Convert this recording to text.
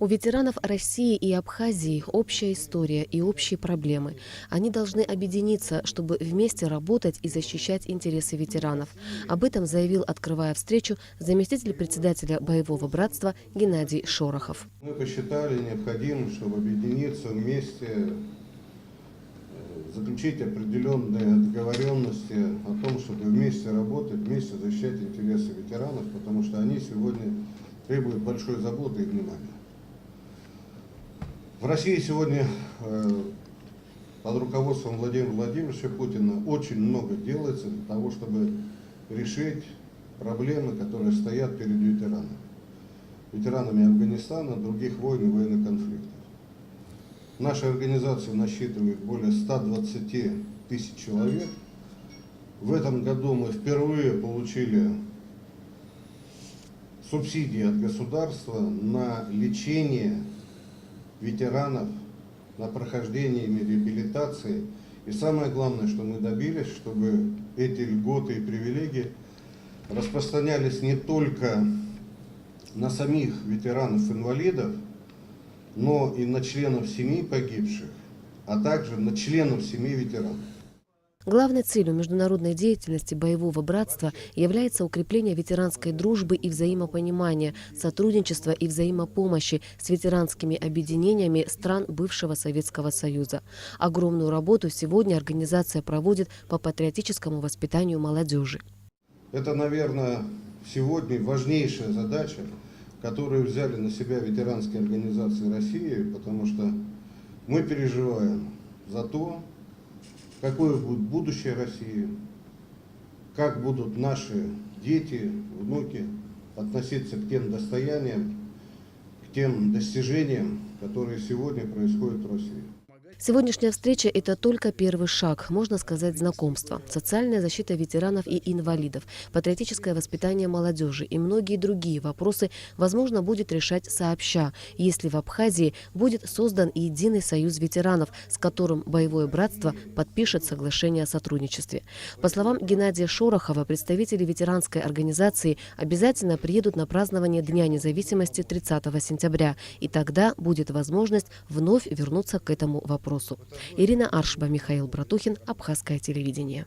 У ветеранов России и Абхазии общая история и общие проблемы. Они должны объединиться, чтобы вместе работать и защищать интересы ветеранов. Об этом заявил, открывая встречу, заместитель председателя Боевого братства Геннадий Шорохов. Мы посчитали необходимым, чтобы объединиться вместе, заключить определенные договоренности о том, чтобы вместе работать, вместе защищать интересы ветеранов, потому что они сегодня требуют большой заботы и внимания. В России сегодня под руководством Владимира Владимировича Путина очень много делается для того, чтобы решить проблемы, которые стоят перед ветеранами. Ветеранами Афганистана, других войн и военных конфликтов. Наша организация насчитывает более 120 тысяч человек. В этом году мы впервые получили субсидии от государства на лечение ветеранов, на прохождение реабилитации. И самое главное, что мы добились, чтобы эти льготы и привилегии распространялись не только на самих ветеранов-инвалидов, но и на членов семей погибших, а также на членов семей ветеранов. Главной целью международной деятельности Боевого братства является укрепление ветеранской дружбы и взаимопонимания, сотрудничества и взаимопомощи с ветеранскими объединениями стран бывшего Советского Союза. Огромную работу сегодня организация проводит по патриотическому воспитанию молодежи. Это, наверное, сегодня важнейшая задача, которую взяли на себя ветеранские организации России, потому что мы переживаем за то, какое будет будущее России, как будут наши дети, внуки относиться к тем достояниям, к тем достижениям, которые сегодня происходят в России. Сегодняшняя встреча – это только первый шаг, можно сказать, знакомства. Социальная защита ветеранов и инвалидов, патриотическое воспитание молодежи и многие другие вопросы, возможно, будет решать сообща, если в Абхазии будет создан единый союз ветеранов, с которым Боевое братство подпишет соглашение о сотрудничестве. По словам Геннадия Шорохова, представители ветеранской организации обязательно приедут на празднование Дня независимости 30 сентября, и тогда будет возможность вновь вернуться к этому вопросу. Ирина Аршба, Михаил Братухин, Абхазское телевидение.